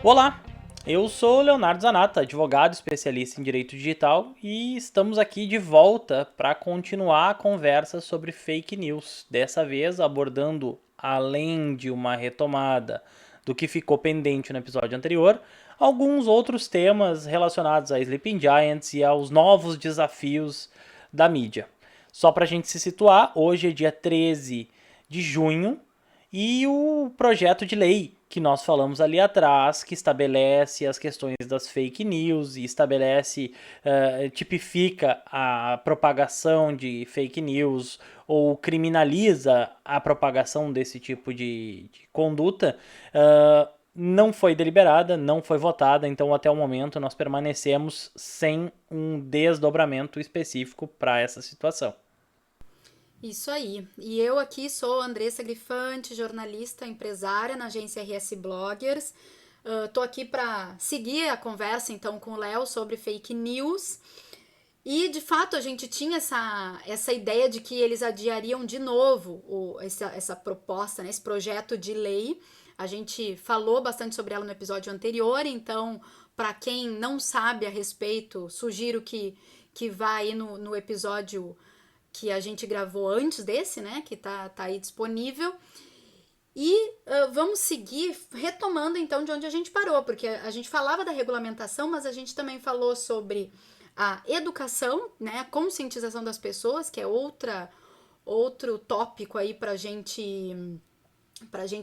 Olá, eu sou Leonardo Zanata, advogado especialista em direito digital e estamos aqui de volta para continuar a conversa sobre fake news. Dessa vez abordando, além de uma retomada do que ficou pendente no episódio anterior, alguns outros temas relacionados a Sleeping Giants e aos novos desafios da mídia. Só para a gente se situar, hoje é dia 13 de junho e o projeto de lei que nós falamos ali atrás, que estabelece as questões das fake news e estabelece, tipifica a propagação de fake news ou criminaliza a propagação desse tipo de conduta, não foi deliberada, não foi votada, então até o momento nós permanecemos sem um desdobramento específico para essa situação. Isso aí. E eu aqui sou Andressa Grifante, jornalista, empresária na agência RS Bloggers. Tô aqui para seguir a conversa então com o Léo sobre fake news. E de fato a gente tinha essa ideia de que eles adiariam de novo essa proposta, né, esse projeto de lei. A gente falou bastante sobre ela no episódio anterior, então, para quem não sabe a respeito, sugiro que vá aí no episódio que a gente gravou antes desse, né? Que tá aí disponível. E vamos seguir retomando então de onde a gente parou, porque a gente falava da regulamentação, mas a gente também falou sobre a educação, né? A conscientização das pessoas, que é outro tópico aí pra gente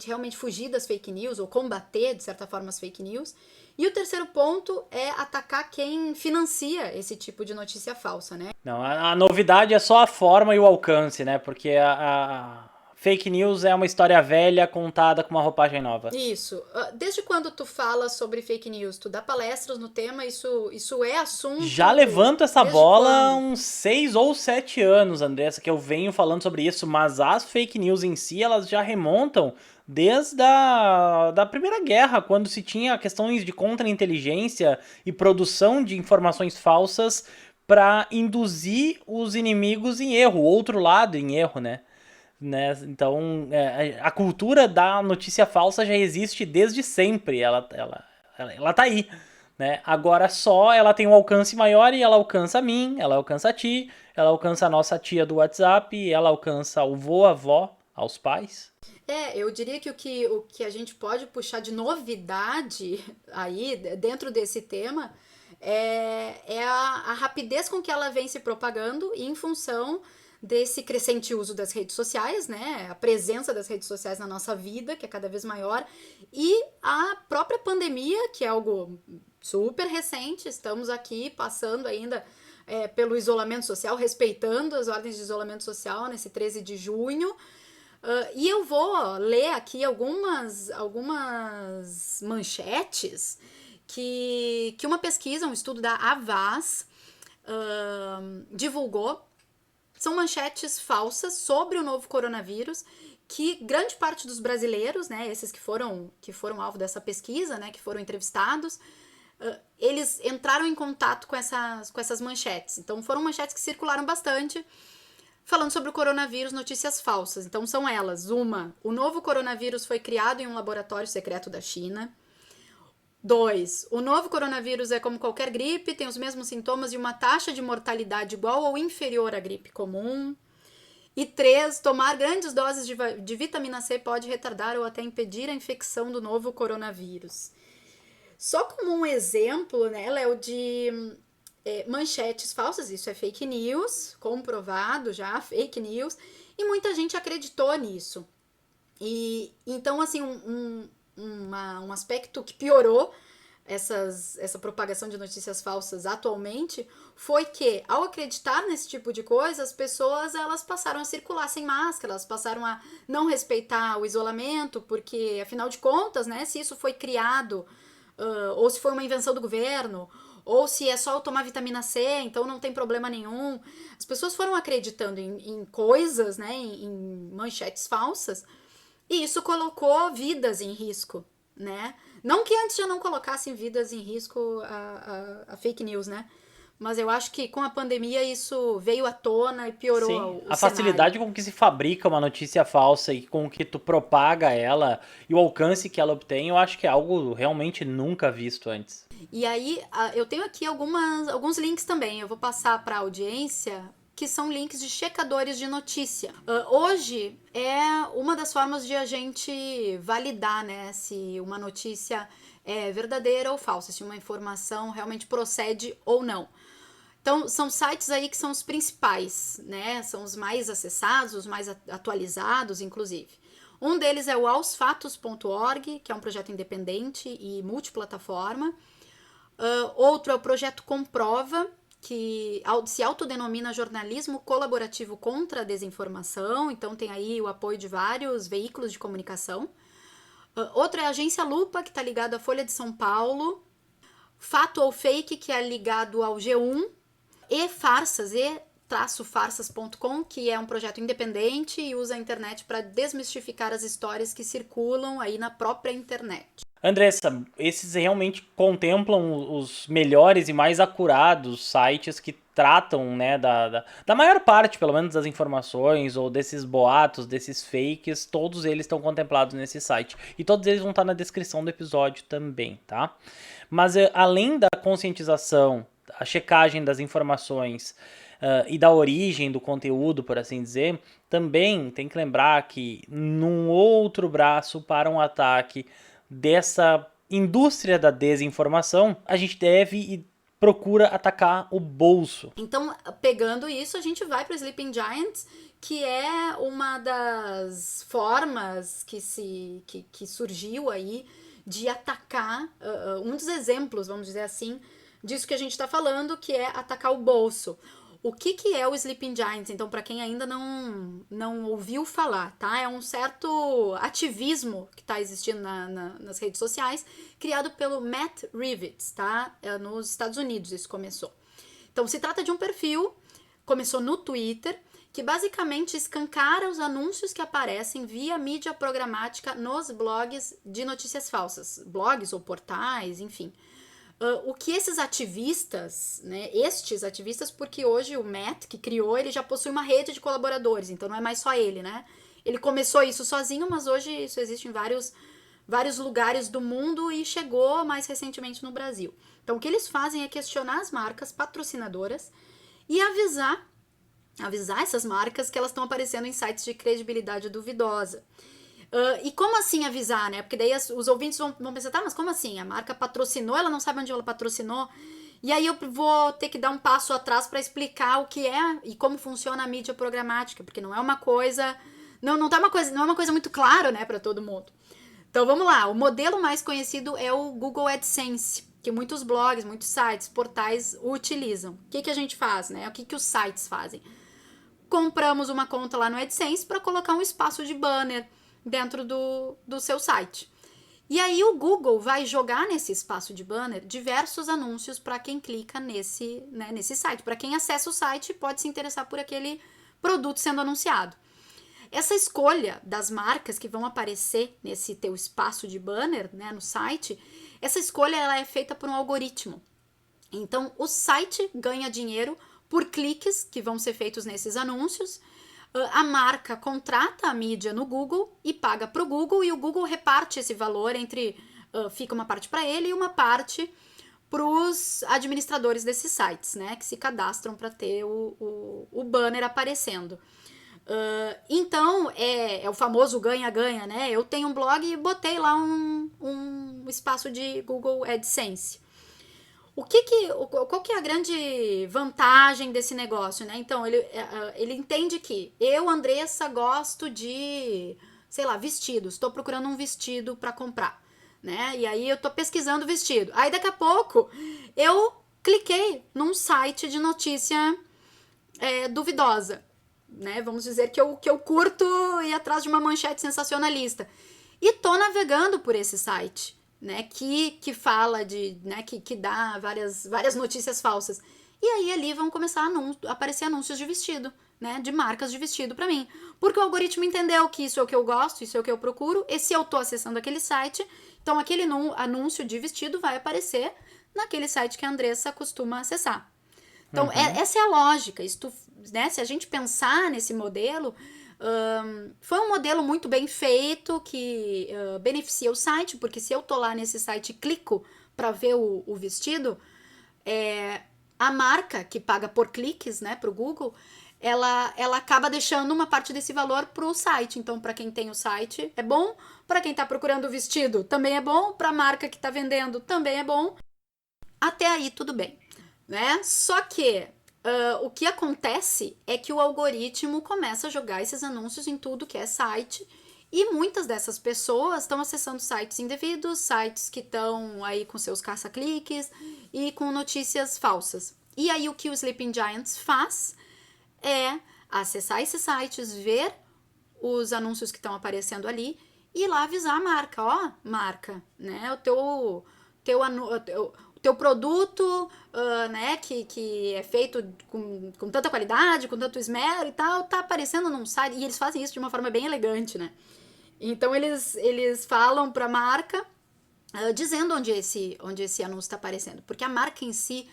realmente fugir das fake news ou combater, de certa forma, as fake news. E o terceiro ponto é atacar quem financia esse tipo de notícia falsa, né? Não, a novidade é só a forma e o alcance, né? Porque a fake news é uma história velha contada com uma roupagem nova. Isso. Desde quando tu fala sobre fake news? Tu dá palestras no tema? Isso é Já assunto levanto essa desde bola há quando? uns 6 ou 7 anos, Andressa, que eu venho falando sobre isso, mas as fake news em si, elas já remontam desde da Primeira Guerra, quando se tinha questões de contra-inteligência e produção de informações falsas para induzir os inimigos em erro, o outro lado em erro, né? Então, a cultura da notícia falsa já existe desde sempre. Ela tá aí. Né? Agora só ela tem um alcance maior e ela alcança a mim, ela alcança a ti, ela alcança a nossa tia do WhatsApp, ela alcança o vô, a avó, aos pais. Eu diria que o que a gente pode puxar de novidade aí dentro desse tema é a rapidez com que ela vem se propagando em função desse crescente uso das redes sociais, né? A presença das redes sociais na nossa vida, que é cada vez maior, e a própria pandemia, que é algo super recente. Estamos aqui passando ainda pelo isolamento social, respeitando as ordens de isolamento social nesse 13 de junho. E eu vou ler aqui algumas manchetes que uma pesquisa, um estudo da Avaz, divulgou. São manchetes falsas sobre o novo coronavírus que grande parte dos brasileiros, né, esses que foram alvo dessa pesquisa, né, que foram entrevistados, eles entraram em contato com essas manchetes. Então foram manchetes que circularam bastante falando sobre o coronavírus, notícias falsas. Então são elas: uma, o novo coronavírus foi criado em um laboratório secreto da China. 2, o novo coronavírus é como qualquer gripe, tem os mesmos sintomas e uma taxa de mortalidade igual ou inferior à gripe comum. E 3, tomar grandes doses de vitamina C pode retardar ou até impedir a infecção do novo coronavírus. Só como um exemplo, né, Léo, de manchetes falsas, isso é fake news, comprovado já, fake news, e muita gente acreditou nisso. E então, assim, um aspecto que piorou essa propagação de notícias falsas atualmente foi que, ao acreditar nesse tipo de coisa, as pessoas elas passaram a circular sem máscara, elas passaram a não respeitar o isolamento, porque, afinal de contas, né, se isso foi criado, ou se foi uma invenção do governo, ou se é só eu tomar vitamina C, então não tem problema nenhum. As pessoas foram acreditando em coisas, né, em manchetes falsas, e isso colocou vidas em risco, né? Não que antes já não colocassem vidas em risco a fake news, né? Mas eu acho que com a pandemia isso veio à tona e piorou Sim, o a cenário. facilidade com que se fabrica uma notícia falsa e com que tu propaga ela e o alcance que ela obtém, eu acho que é algo realmente nunca visto antes. E aí, eu tenho aqui alguns links também. Eu vou passar para a audiência, que são links de checadores de notícia. Hoje é uma das formas de a gente validar, né, se uma notícia é verdadeira ou falsa, se uma informação realmente procede ou não. Então, são sites aí que são os principais, né? São os mais acessados, os mais atualizados, inclusive. Um deles é o aosfatos.org, que é um projeto independente e multiplataforma. Outro é o projeto Comprova, que se autodenomina jornalismo colaborativo contra a desinformação, então tem aí o apoio de vários veículos de comunicação. Outro é a Agência Lupa, que está ligado à Folha de São Paulo. Fato ou Fake, que é ligado ao G1. E Farsas, farsas.com, que é um projeto independente e usa a internet para desmistificar as histórias que circulam aí na própria internet. Andressa, esses realmente contemplam os melhores e mais acurados sites que tratam, né, da maior parte, pelo menos, das informações ou desses boatos, desses fakes, todos eles estão contemplados nesse site. E todos eles vão estar na descrição do episódio também, tá? Mas além da conscientização, a checagem das informações e da origem do conteúdo, por assim dizer, também tem que lembrar que num outro braço para um ataque dessa indústria da desinformação, a gente deve e procura atacar o bolso. Então, pegando isso, a gente vai para o Sleeping Giants, que é uma das formas que surgiu aí de atacar, um dos exemplos, vamos dizer assim, disso que a gente está falando, que é atacar o bolso. O que é o Sleeping Giants? Então, para quem ainda não ouviu falar, tá? É um certo ativismo que está existindo nas redes sociais, criado pelo Matt Rivets, tá? Nos Estados Unidos isso começou. Então, se trata de um perfil, começou no Twitter, que basicamente escancara os anúncios que aparecem via mídia programática nos blogs de notícias falsas. Blogs ou portais, enfim. O que esses ativistas, né, estes ativistas, porque hoje o Matt, que criou, ele já possui uma rede de colaboradores, então não é mais só ele, né? Ele começou isso sozinho, mas hoje isso existe em vários lugares do mundo e chegou mais recentemente no Brasil. Então o que eles fazem é questionar as marcas patrocinadoras e avisar essas marcas que elas estão aparecendo em sites de credibilidade duvidosa. E como assim avisar, né? Porque daí os ouvintes vão pensar, tá, mas como assim? A marca patrocinou, ela não sabe onde ela patrocinou. E aí eu vou ter que dar um passo atrás para explicar o que é e como funciona a mídia programática, porque não é uma coisa, não é uma coisa muito clara, né, para todo mundo. Então vamos lá, o modelo mais conhecido é o Google AdSense, que muitos blogs, muitos sites, portais utilizam. O que a gente faz, né? O que os sites fazem? Compramos uma conta lá no AdSense para colocar um espaço de banner dentro do seu site. E aí o Google vai jogar nesse espaço de banner diversos anúncios para quem clica nesse site. Para quem acessa o site pode se interessar por aquele produto sendo anunciado. Essa escolha das marcas que vão aparecer nesse teu espaço de banner, né, no site, essa escolha ela é feita por um algoritmo. Então o site ganha dinheiro por cliques que vão ser feitos nesses anúncios. A marca contrata a mídia no Google e paga para o Google, e o Google reparte esse valor entre, fica uma parte para ele e uma parte para os administradores desses sites, né, que se cadastram para ter o banner aparecendo. Então, é o famoso ganha-ganha, né? Eu tenho um blog e botei lá um espaço de Google AdSense. Qual que é a grande vantagem desse negócio, né? Então, ele entende que eu, Andressa, gosto de, sei lá, vestidos. Estou procurando um vestido para comprar, né? E aí eu tô pesquisando vestido. Aí daqui a pouco eu cliquei num site de notícia duvidosa, né? Vamos dizer que eu curto ir atrás de uma manchete sensacionalista. E tô navegando por esse site, né, que fala de, né, que dá várias notícias falsas. E aí ali vão começar a aparecer anúncios de vestido, né, de marcas de vestido para mim. Porque o algoritmo entendeu que isso é o que eu gosto, isso é o que eu procuro, e se eu tô acessando aquele site, então aquele anúncio de vestido vai aparecer naquele site que a Andressa costuma acessar. Então, essa é a lógica. Né, se a gente pensar nesse modelo, foi um modelo muito bem feito que beneficia o site, porque se eu tô lá nesse site e clico para ver o vestido, a marca que paga por cliques, né, pro Google, ela acaba deixando uma parte desse valor pro site. Então, para quem tem o site, é bom. Para quem tá procurando o vestido, também é bom. Para a marca que tá vendendo, também é bom. Até aí, tudo bem, né? Só que o que acontece é que o algoritmo começa a jogar esses anúncios em tudo que é site. E muitas dessas pessoas estão acessando sites indevidos, sites que estão aí com seus caça-cliques e com notícias falsas. E aí o que o Sleeping Giants faz é acessar esses sites, ver os anúncios que estão aparecendo ali e ir lá avisar a marca, ó, marca, né, o teu produto, né, que é feito com tanta qualidade, com tanto esmero e tal, tá aparecendo num site, e eles fazem isso de uma forma bem elegante, né. Então eles falam pra marca, dizendo onde esse anúncio está aparecendo, porque a marca em si,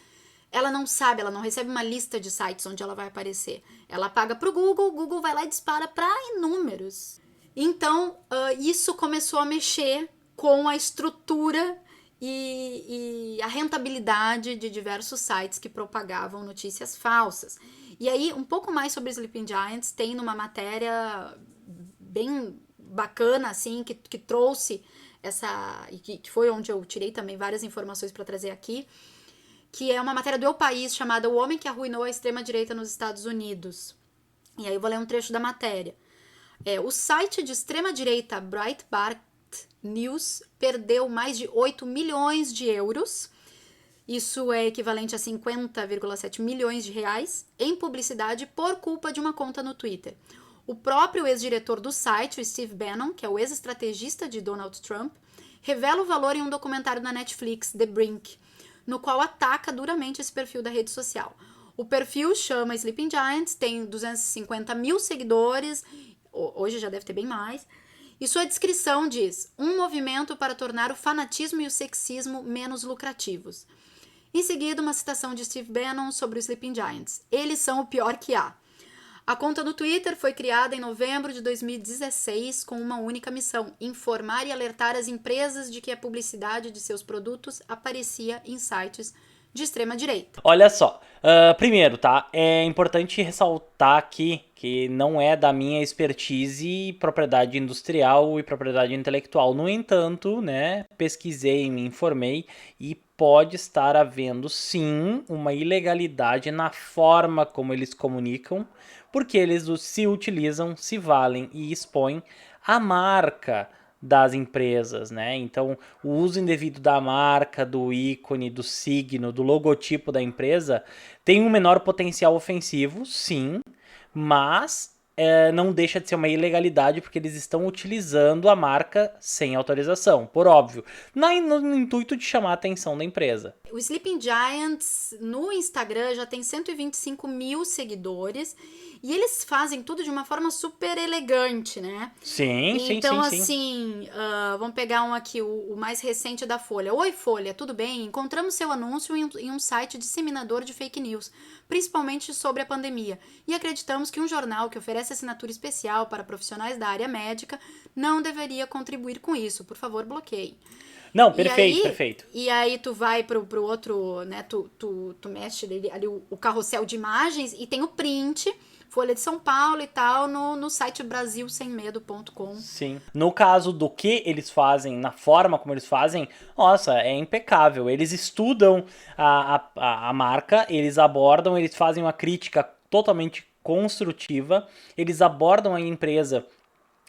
ela não sabe, ela não recebe uma lista de sites onde ela vai aparecer. Ela paga pro Google, o Google vai lá e dispara para inúmeros. Então, isso começou a mexer com a estrutura e a rentabilidade de diversos sites que propagavam notícias falsas. E aí, um pouco mais sobre Sleeping Giants tem numa matéria bem bacana, assim, que trouxe essa... e que foi onde eu tirei também várias informações para trazer aqui, que é uma matéria do El País chamada O Homem que Arruinou a Extrema-Direita nos Estados Unidos. E aí eu vou ler um trecho da matéria. O site de extrema-direita Breitbart News perdeu mais de 8 milhões de euros, isso é equivalente a 50,7 milhões de reais, em publicidade por culpa de uma conta no Twitter. O próprio ex-diretor do site, o Steve Bannon, que é o ex-estrategista de Donald Trump, revela o valor em um documentário na Netflix, The Brink, no qual ataca duramente esse perfil da rede social. O perfil chama Sleeping Giants, tem 250 mil seguidores, hoje já deve ter bem mais, e sua descrição diz: um movimento para tornar o fanatismo e o sexismo menos lucrativos. Em seguida, uma citação de Steve Bannon sobre o Sleeping Giants: eles são o pior que há. A conta no Twitter foi criada em novembro de 2016 com uma única missão: informar e alertar as empresas de que a publicidade de seus produtos aparecia em sites de extrema direita. Olha só, primeiro, tá? É importante ressaltar aqui que não é da minha expertise propriedade industrial e propriedade intelectual. No entanto, né, pesquisei, me informei e pode estar havendo sim uma ilegalidade na forma como eles comunicam, porque eles se utilizam, se valem e expõem a marca das empresas, né? Então, o uso indevido da marca, do ícone, do signo, do logotipo da empresa tem um menor potencial ofensivo, sim, mas não deixa de ser uma ilegalidade porque eles estão utilizando a marca sem autorização, por óbvio, no intuito de chamar a atenção da empresa. O Sleeping Giants no Instagram já tem 125 mil seguidores e eles fazem tudo de uma forma super elegante, né? Sim, então, sim. assim, vamos pegar um aqui, o mais recente da Folha. Oi, Folha, tudo bem? Encontramos seu anúncio em um site disseminador de fake news, principalmente sobre a pandemia. E acreditamos que um jornal que oferece assinatura especial para profissionais da área médica não deveria contribuir com isso. Por favor, bloqueie. Não, perfeito. E aí tu vai pro outro, né? Tu mexe ali o carrossel de imagens e tem o print, Folha de São Paulo e tal, no site brasilsemmedo.com. Sim. No caso do que eles fazem, na forma como eles fazem, nossa, é impecável. Eles estudam a marca, eles abordam, eles fazem uma crítica totalmente construtiva, eles abordam a empresa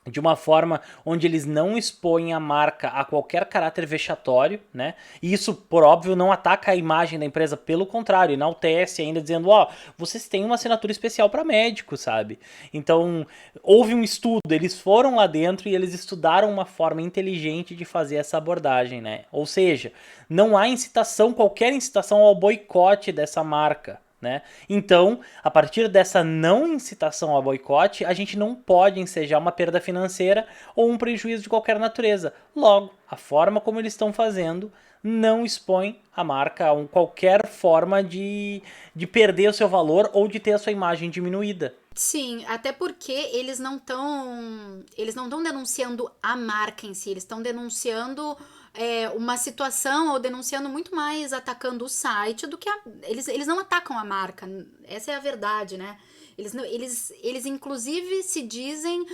de uma forma onde eles não expõem a marca a qualquer caráter vexatório, né? E isso, por óbvio, não ataca a imagem da empresa, pelo contrário, enaltece ainda dizendo, vocês têm uma assinatura especial para médico, sabe? Então, houve um estudo, eles foram lá dentro e eles estudaram uma forma inteligente de fazer essa abordagem, né? Ou seja, não há qualquer incitação ao boicote dessa marca. Né? Então, a partir dessa não incitação ao boicote, a gente não pode ensejar uma perda financeira ou um prejuízo de qualquer natureza. Logo, a forma como eles estão fazendo não expõe a marca a qualquer forma de perder o seu valor ou de ter a sua imagem diminuída. Sim, até porque eles não estão denunciando a marca em si, eles estão denunciando uma situação ou denunciando muito mais atacando o site do que eles não atacam a marca. Essa é a verdade, né? Eles inclusive se dizem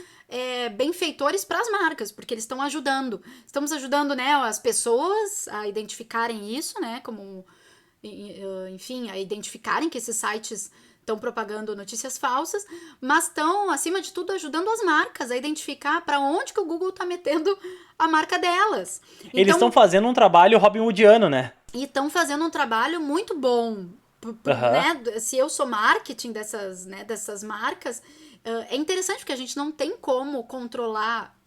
benfeitores para as marcas, porque eles estão ajudando. Estamos ajudando, né, as pessoas a identificarem isso, né, como enfim, a identificarem que esses sites estão propagando notícias falsas, mas estão, acima de tudo, ajudando as marcas a identificar para onde que o Google está metendo a marca delas. Eles estão Então, fazendo um trabalho Robin Hoodiano, né? e estão fazendo um trabalho muito bom. Aham. Né? Se eu sou marketing dessas marcas, é interessante porque a gente não tem como controlar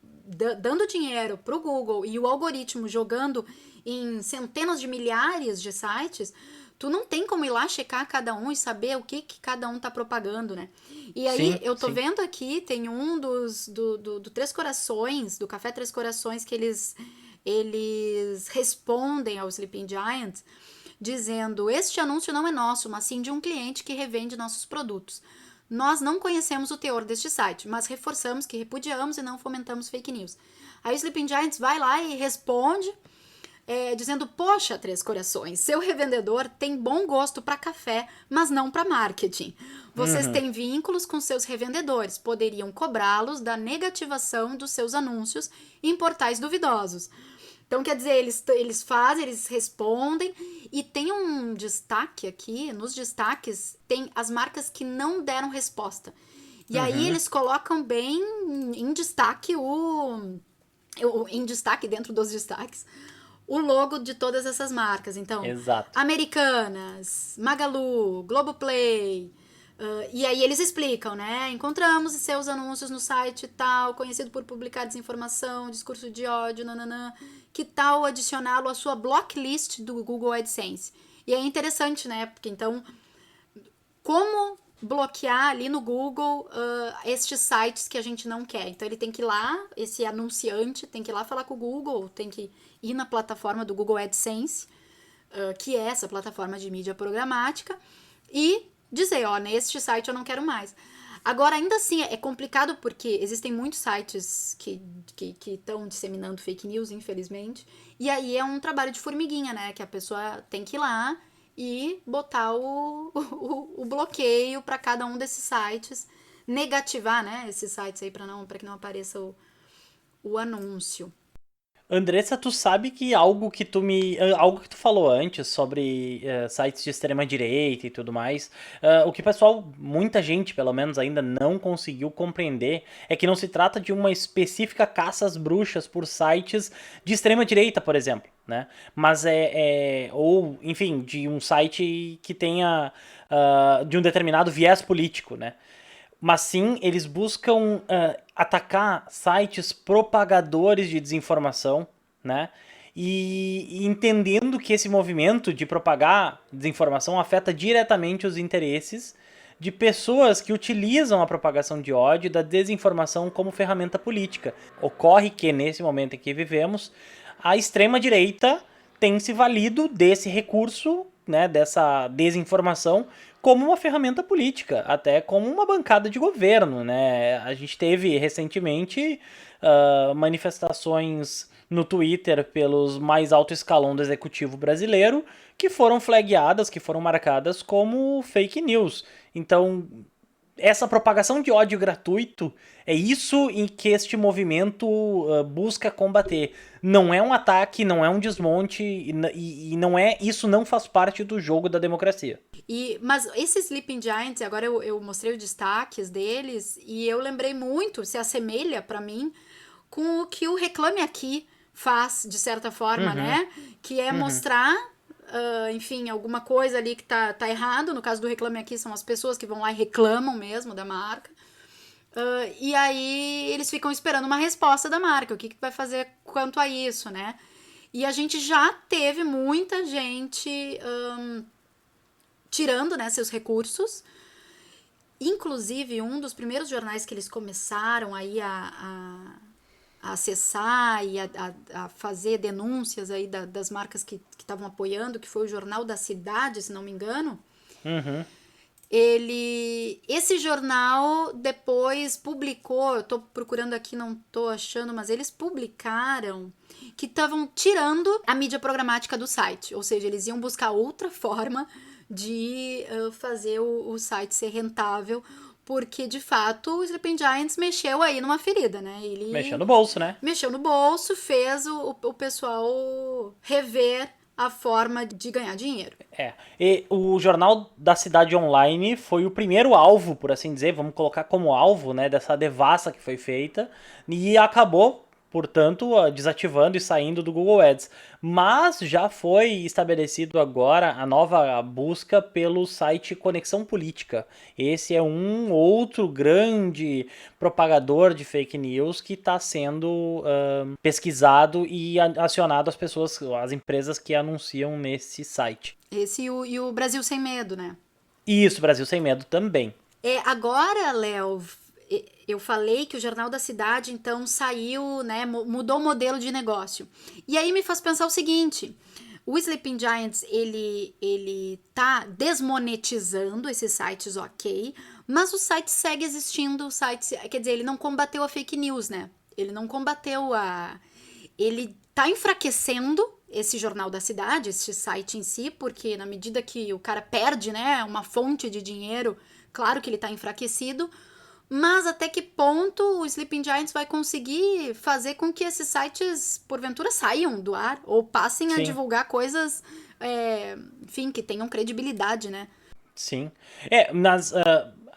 dando dinheiro para o Google e o algoritmo jogando em centenas de milhares de sites, tu não tem como ir lá checar cada um e saber o que cada um tá propagando, né? E aí, Sim, eu tô sim. vendo aqui, tem um do Três Corações, do Café Três Corações, que eles respondem ao Sleeping Giants, dizendo: este anúncio não é nosso, mas sim de um cliente que revende nossos produtos. Nós não conhecemos o teor deste site, mas reforçamos que repudiamos e não fomentamos fake news. Aí o Sleeping Giants vai lá e responde, dizendo: poxa, Três Corações, seu revendedor tem bom gosto para café, mas não para marketing. Vocês Uhum. têm vínculos com seus revendedores, poderiam cobrá-los da negativação dos seus anúncios em portais duvidosos. Então, quer dizer, eles fazem, eles respondem, e tem um destaque aqui, nos destaques, tem as marcas que não deram resposta. E aí Uhum. eles colocam bem em destaque em destaque dentro dos destaques o logo de todas essas marcas. Então, Exato. Americanas, Magalu, Globoplay. E aí eles explicam, né? Encontramos seus anúncios no site tal, conhecido por publicar desinformação, discurso de ódio, nananã. Que tal adicioná-lo à sua blocklist do Google AdSense? E é interessante, né? Porque então, como bloquear ali no Google estes sites que a gente não quer. Então ele tem que ir lá, esse anunciante tem que ir lá falar com o Google, tem que ir na plataforma do Google AdSense, que é essa plataforma de mídia programática, e dizer, ó, neste site eu não quero mais. Agora, ainda assim, é complicado porque existem muitos sites que estão disseminando fake news, infelizmente, e aí é um trabalho de formiguinha, né? Que a pessoa tem que ir lá e botar o bloqueio para cada um desses sites, negativar, né, esses sites aí para que não apareça o anúncio. Andressa, tu sabe que algo que tu falou antes sobre sites de extrema direita e tudo mais, o que o pessoal, muita gente pelo menos ainda não conseguiu compreender é que não se trata de uma específica caça às bruxas por sites de extrema direita, por exemplo, né? Mas ou enfim, de um site que tenha de um determinado viés político, né? Mas sim eles buscam atacar sites propagadores de desinformação, né? E entendendo que esse movimento de propagar desinformação afeta diretamente os interesses de pessoas que utilizam a propagação de ódio e da desinformação como ferramenta política. Ocorre que, nesse momento em que vivemos, a extrema-direita tem se valido desse recurso, né, dessa desinformação, como uma ferramenta política, até como uma bancada de governo. Né? A gente teve recentemente manifestações no Twitter pelos mais alto escalão do executivo brasileiro que foram flagueadas, que foram marcadas como fake news. Então, essa propagação de ódio gratuito é isso em que este movimento busca combater. Não é um ataque, não é um desmonte e não é, isso não faz parte do jogo da democracia. Mas esses Sleeping Giants, agora eu mostrei os destaques deles e eu lembrei muito, se assemelha para mim com o que o Reclame Aqui faz, de certa forma, Uhum, né? Que é uhum. mostrar, enfim, alguma coisa ali que tá errado. No caso do Reclame Aqui, são as pessoas que vão lá e reclamam mesmo da marca. E aí eles ficam esperando uma resposta da marca, o que vai fazer quanto a isso, né? E a gente já teve muita gente tirando, né, seus recursos. Inclusive, um dos primeiros jornais que eles começaram aí a acessar e a fazer denúncias aí das marcas que estavam apoiando, que foi o Jornal da Cidade, se não me engano. Uhum. Esse jornal depois publicou, eu tô procurando aqui, não tô achando, mas eles publicaram que estavam tirando a mídia programática do site, ou seja, eles iam buscar outra forma de fazer o site ser rentável, porque de fato o Sleeping Giants mexeu aí numa ferida, né? Mexendo Ele no bolso, né? mexeu no bolso, fez o pessoal rever a forma de ganhar dinheiro. E o Jornal da Cidade Online foi o primeiro alvo, por assim dizer, vamos colocar como alvo, né, dessa devassa que foi feita, e acabou, portanto, desativando e saindo do Google Ads. Mas já foi estabelecido agora a nova busca pelo site Conexão Política. Esse é um outro grande propagador de fake news que está sendo pesquisado e acionado as pessoas, as empresas que anunciam nesse site. Esse e o Brasil Sem Medo, né? Isso, Brasil Sem Medo também. Agora, Léo, eu falei que o Jornal da Cidade, então, saiu, né, mudou o modelo de negócio. E aí me faz pensar o seguinte, o Sleeping Giants, ele tá desmonetizando esses sites, ok, mas o site segue existindo, quer dizer, ele não combateu a fake news, né? Ele não combateu ele tá enfraquecendo esse Jornal da Cidade, esse site em si, porque na medida que o cara perde, né, uma fonte de dinheiro, claro que ele tá enfraquecido, mas até que ponto o Sleeping Giants vai conseguir fazer com que esses sites, porventura, saiam do ar ou passem a divulgar coisas, enfim, que tenham credibilidade, né? Sim.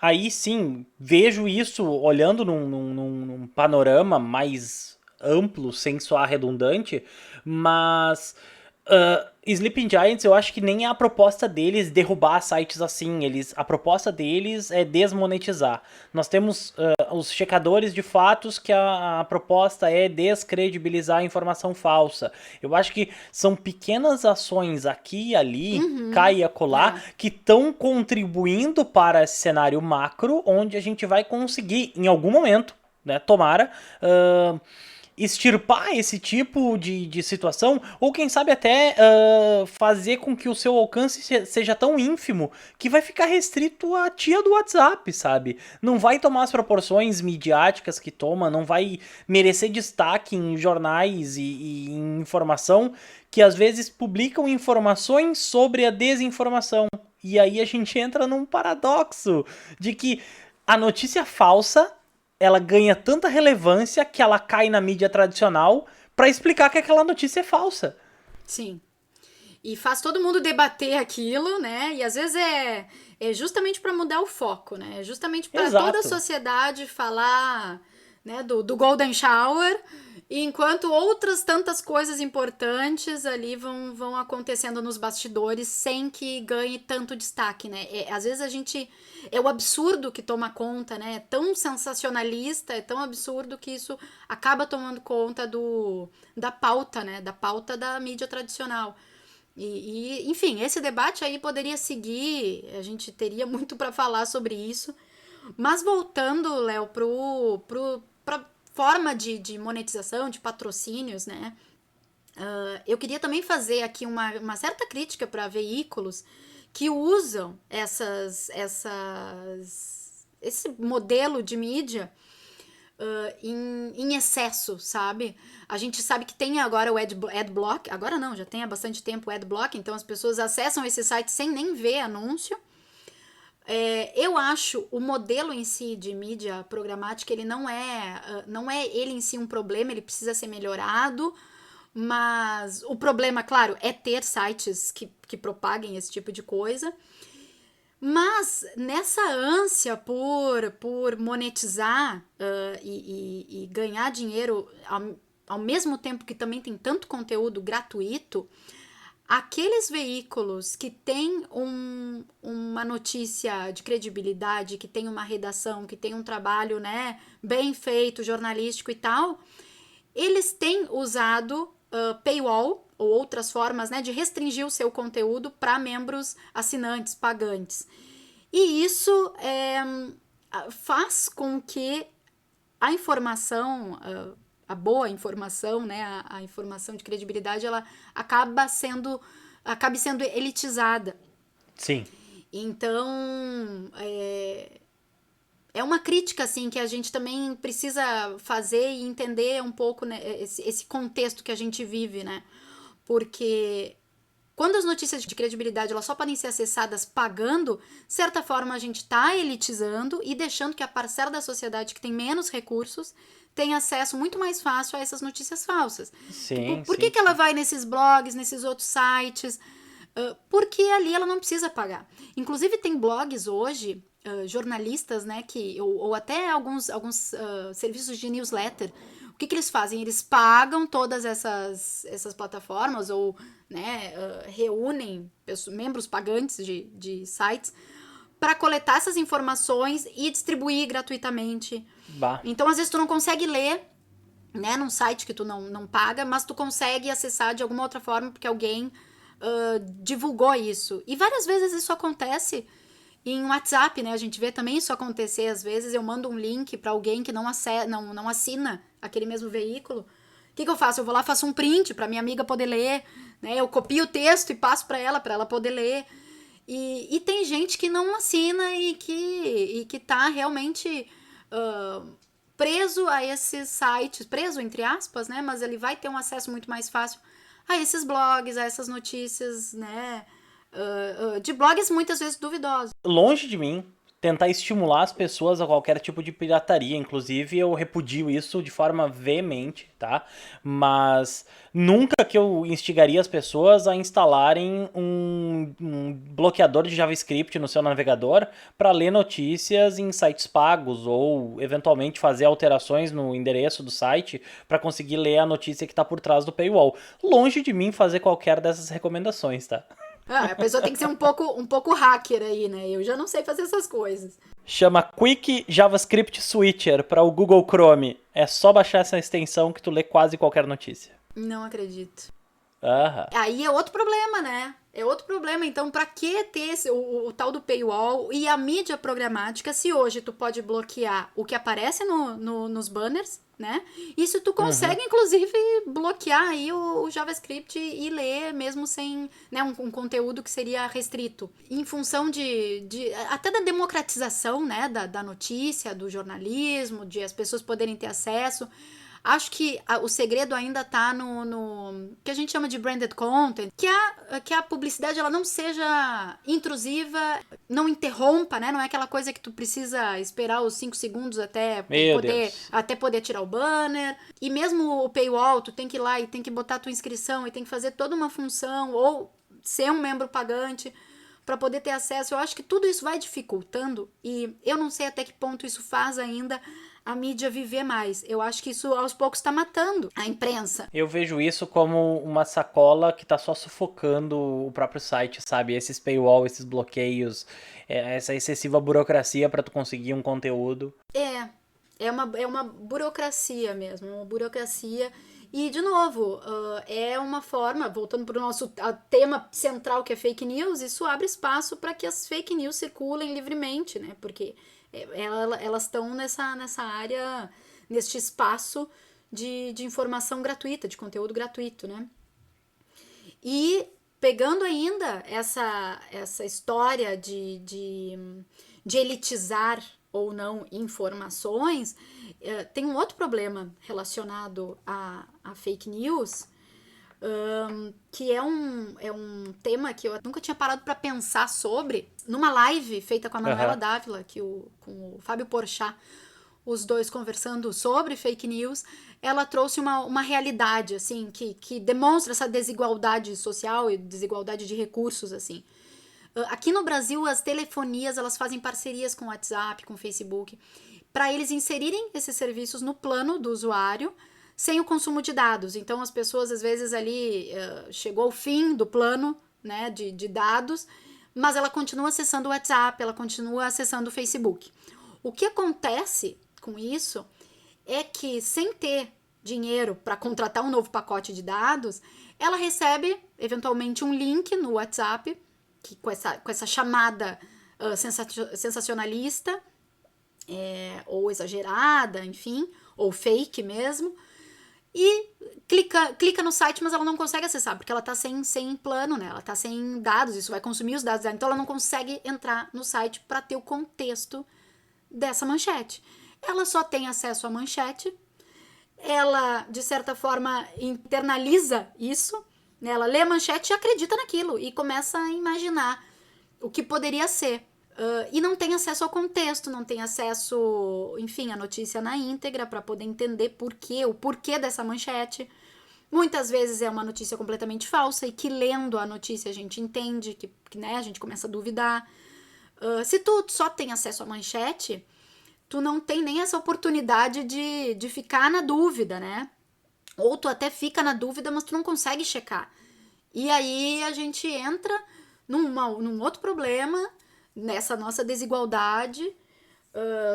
Aí sim, vejo isso olhando num panorama mais amplo, sem soar redundante, mas Sleeping Giants, eu acho que nem é a proposta deles derrubar sites assim. A proposta deles é desmonetizar. Nós temos os checadores de fatos que a proposta é descredibilizar a informação falsa. Eu acho que são pequenas ações aqui e ali, cá e acolá, que estão contribuindo para esse cenário macro, onde a gente vai conseguir, em algum momento, né, tomara, extirpar esse tipo de situação, ou quem sabe até fazer com que o seu alcance seja tão ínfimo que vai ficar restrito à tia do WhatsApp, sabe? Não vai tomar as proporções midiáticas que toma, não vai merecer destaque em jornais e em informação que às vezes publicam informações sobre a desinformação. E aí a gente entra num paradoxo de que a notícia falsa ela ganha tanta relevância que ela cai na mídia tradicional pra explicar que aquela notícia é falsa. Sim. E faz todo mundo debater aquilo, né? E às vezes é justamente para mudar o foco, né? É justamente para toda a sociedade falar, né, do Golden Shower, enquanto outras tantas coisas importantes ali vão acontecendo nos bastidores sem que ganhe tanto destaque, né? Às vezes é o absurdo que toma conta, né? É tão sensacionalista, é tão absurdo que isso acaba tomando conta da pauta, né? Da pauta da mídia tradicional. Enfim, esse debate aí poderia seguir, a gente teria muito para falar sobre isso. Mas voltando, Léo, pra forma de monetização, de patrocínios, né? Eu queria também fazer aqui uma certa crítica para veículos que usam esse modelo de mídia em excesso, sabe? A gente sabe que tem agora o Adblock, agora não, já tem há bastante tempo o Adblock, então as pessoas acessam esse site sem nem ver anúncio. Eu acho o modelo em si de mídia programática, ele não é ele em si um problema, ele precisa ser melhorado, mas o problema, claro, é ter sites que propaguem esse tipo de coisa. Mas nessa ânsia por monetizar e ganhar dinheiro ao mesmo tempo que também tem tanto conteúdo gratuito, aqueles veículos que têm uma notícia de credibilidade, que tem uma redação, que tem um trabalho, né, bem feito, jornalístico e tal, eles têm usado paywall ou outras formas, né, de restringir o seu conteúdo para membros assinantes, pagantes. E isso faz com que a informação a boa informação, né, a informação de credibilidade, ela acabe sendo elitizada. Sim. Então, é uma crítica, assim, que a gente também precisa fazer e entender um pouco, né, esse contexto que a gente vive, né? Porque quando as notícias de credibilidade elas só podem ser acessadas pagando, de certa forma a gente está elitizando e deixando que a parcela da sociedade que tem menos recursos tenha acesso muito mais fácil a essas notícias falsas. Sim, Por que sim, que ela sim. vai nesses blogs, nesses outros sites? Porque ali ela não precisa pagar. Inclusive tem blogs hoje, jornalistas, né, ou até alguns serviços de newsletter. O que eles fazem? Eles pagam todas essas plataformas ou, né, reúnem membros pagantes de sites para coletar essas informações e distribuir gratuitamente. Bah. Então, às vezes, tu não consegue ler, né, num site que tu não paga, mas tu consegue acessar de alguma outra forma porque alguém divulgou isso. E várias vezes isso acontece em WhatsApp, né? A gente vê também isso acontecer. Às vezes eu mando um link para alguém que não assina aquele mesmo veículo. O que eu faço? Eu vou lá, faço um print para minha amiga poder ler, né? Eu copio o texto e passo para ela poder ler. E tem gente que não assina e que tá realmente preso a esses sites, preso entre aspas, né? Mas ele vai ter um acesso muito mais fácil a esses blogs, a essas notícias, né? De blogs muitas vezes duvidosos. Longe de mim tentar estimular as pessoas a qualquer tipo de pirataria, inclusive eu repudio isso de forma veemente, tá? Mas nunca que eu instigaria as pessoas a instalarem um bloqueador de JavaScript no seu navegador para ler notícias em sites pagos ou eventualmente fazer alterações no endereço do site para conseguir ler a notícia que está por trás do paywall. Longe de mim fazer qualquer dessas recomendações, tá? A pessoa tem que ser um pouco hacker aí, né? Eu já não sei fazer essas coisas. Chama Quick JavaScript Switcher para o Google Chrome. É só baixar essa extensão que tu lê quase qualquer notícia. Não acredito. Aham. Aí é outro problema, né? É outro problema. Então, pra que ter o tal do paywall e a mídia programática se hoje tu pode bloquear o que aparece nos banners, né? E se tu consegue, inclusive, bloquear aí o JavaScript e ler mesmo sem, né, um conteúdo que seria restrito. Em função até da democratização, né, da notícia, do jornalismo, de as pessoas poderem ter acesso. Acho que o segredo ainda tá no que a gente chama de branded content, que a publicidade ela não seja intrusiva, não interrompa, né? Não é aquela coisa que tu precisa esperar os 5 segundos Meu Deus. até poder tirar o banner. E mesmo o paywall, tu tem que ir lá e tem que botar a tua inscrição e tem que fazer toda uma função ou ser um membro pagante para poder ter acesso. Eu acho que tudo isso vai dificultando e eu não sei até que ponto isso faz ainda a mídia viver mais. Eu acho que isso aos poucos está matando a imprensa. Eu vejo isso como uma sacola que tá só sufocando o próprio site, sabe? Esses paywall, esses bloqueios, essa excessiva burocracia para tu conseguir um conteúdo. É uma burocracia mesmo, uma burocracia. E, de novo, é uma forma, voltando para o nosso tema central que é fake news, isso abre espaço para que as fake news circulem livremente, né? Porque elas estão nessa área, neste espaço de informação gratuita, de conteúdo gratuito, né? E pegando ainda essa história de elitizar ou não informações, tem um outro problema relacionado a fake news, que é um tema que eu nunca tinha parado para pensar sobre. Numa live feita com a Manuela Dávila, com o Fábio Porchat, os dois conversando sobre fake news, ela trouxe uma realidade, assim, que demonstra essa desigualdade social e desigualdade de recursos, assim. Aqui no Brasil, as telefonias, elas fazem parcerias com o WhatsApp, com o Facebook, para eles inserirem esses serviços no plano do usuário, sem o consumo de dados. Então, as pessoas, às vezes, ali, chegou ao fim do plano, né, de dados, mas ela continua acessando o WhatsApp, ela continua acessando o Facebook. O que acontece com isso é que, sem ter dinheiro para contratar um novo pacote de dados, ela recebe, eventualmente, um link no WhatsApp, com essa chamada sensacionalista, ou exagerada, enfim, ou fake mesmo, e clica no site, mas ela não consegue acessar, porque ela tá sem plano, né? Ela tá sem dados, isso vai consumir os dados dela. Então ela não consegue entrar no site para ter o contexto dessa manchete. Ela só tem acesso à manchete, ela, de certa forma, internaliza isso, né? Ela lê a manchete e acredita naquilo, e começa a imaginar o que poderia ser. E não tem acesso ao contexto, não tem acesso, enfim, à notícia na íntegra para poder entender o porquê dessa manchete. Muitas vezes é uma notícia completamente falsa e que lendo a notícia a gente entende, que né, a gente começa a duvidar. Se tu só tem acesso à manchete, tu não tem nem essa oportunidade de ficar na dúvida, né? Ou tu até fica na dúvida, mas tu não consegue checar. E aí a gente entra num outro problema, nessa nossa desigualdade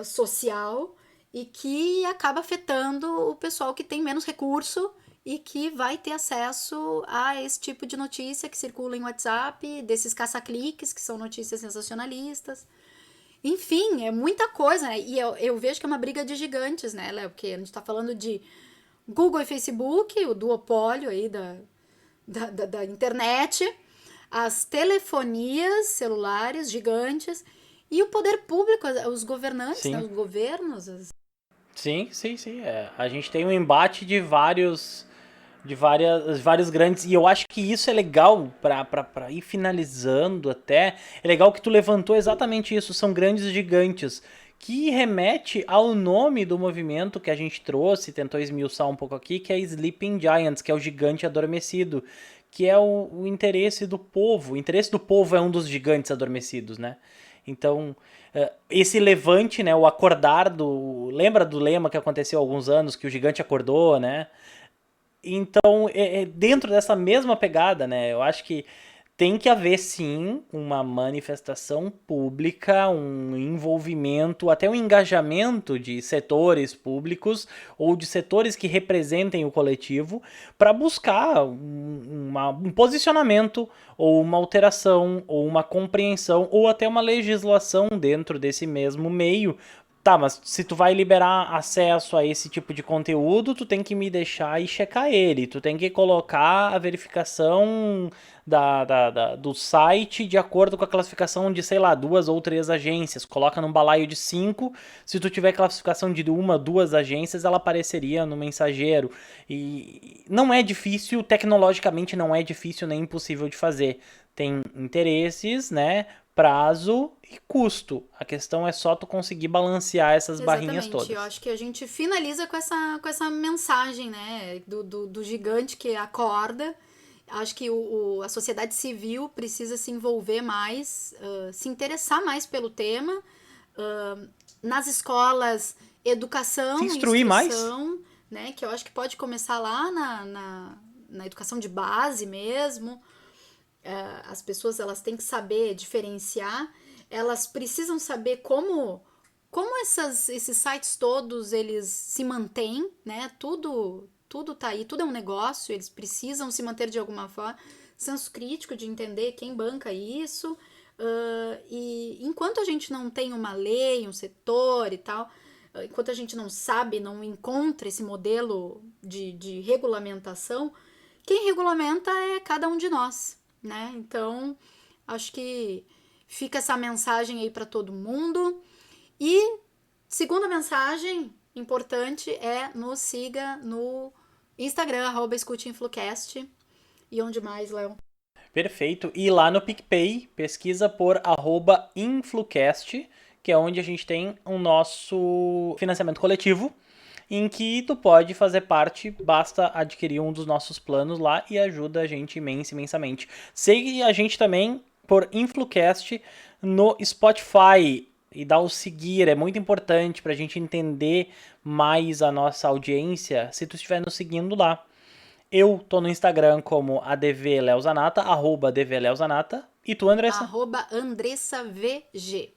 social, e que acaba afetando o pessoal que tem menos recurso e que vai ter acesso a esse tipo de notícia que circula em WhatsApp, desses caça-cliques, que são notícias sensacionalistas. Enfim, é muita coisa, né? E eu vejo que é uma briga de gigantes, né, Léo? Porque a gente tá falando de Google e Facebook, o duopólio aí da internet, as telefonias celulares gigantes e o poder público, os governantes, né, Sim. os governos. Sim. A gente tem um embate de vários grandes, e eu acho que isso é legal pra ir finalizando até. É legal que tu levantou exatamente isso, são grandes gigantes, que remete ao nome do movimento que a gente trouxe, tentou esmiuçar um pouco aqui, que é Sleeping Giants, que é o gigante adormecido, que é o interesse do povo. O interesse do povo é um dos gigantes adormecidos, né? Então, esse levante, né, o acordar lembra do lema que aconteceu há alguns anos, que o gigante acordou, né? Então, dentro dessa mesma pegada, né? Eu acho que tem que haver, sim, uma manifestação pública, um envolvimento, até um engajamento de setores públicos ou de setores que representem o coletivo para buscar um posicionamento ou uma alteração ou uma compreensão ou até uma legislação dentro desse mesmo meio. Tá, mas se tu vai liberar acesso a esse tipo de conteúdo, tu tem que me deixar e checar ele. Tu tem que colocar a verificação do site de acordo com a classificação de, sei lá, 2 ou 3 agências. Coloca num balaio de 5. Se tu tiver classificação de 1, 2 agências, ela apareceria no mensageiro. E não é difícil, tecnologicamente não é difícil nem impossível de fazer. Tem interesses, né? Prazo e custo. A questão é só tu conseguir balancear essas barrinhas todas. Eu acho que a gente finaliza com essa mensagem, né, do gigante que acorda. Acho que a sociedade civil precisa se envolver mais, se interessar mais pelo tema. Nas escolas, educação, se instruir mais, né, que eu acho que pode começar lá na educação de base mesmo. As pessoas elas têm que saber diferenciar, elas precisam saber como esses sites todos eles se mantêm, né? Tudo tá aí, tudo é um negócio, eles precisam se manter de alguma forma. Senso crítico de entender quem banca isso. E enquanto a gente não tem uma lei, um setor e tal, enquanto a gente não sabe, não encontra esse modelo de regulamentação, quem regulamenta é cada um de nós, né? Então, acho que fica essa mensagem aí para todo mundo. E segunda mensagem importante é nos siga no Instagram, @escuteinflucast. E onde mais, Léo? Perfeito. E lá no PicPay, pesquisa por @influcast, que é onde a gente tem o nosso financiamento coletivo, em que tu pode fazer parte, basta adquirir um dos nossos planos lá e ajuda a gente imensamente. Segue a gente também por Influcast no Spotify e dá o seguir, é muito importante pra gente entender mais a nossa audiência se tu estiver nos seguindo lá. Eu tô no Instagram como @advleozanata, @advleozanata. E tu, Andressa? @AndressaVG.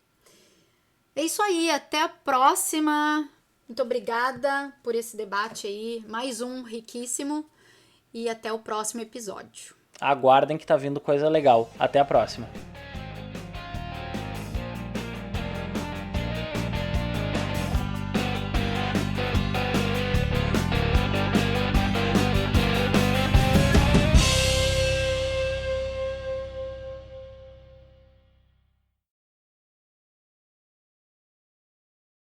É isso aí, até a próxima. Muito obrigada por esse debate aí, mais um riquíssimo, e até o próximo episódio. Aguardem que tá vindo coisa legal. Até a próxima.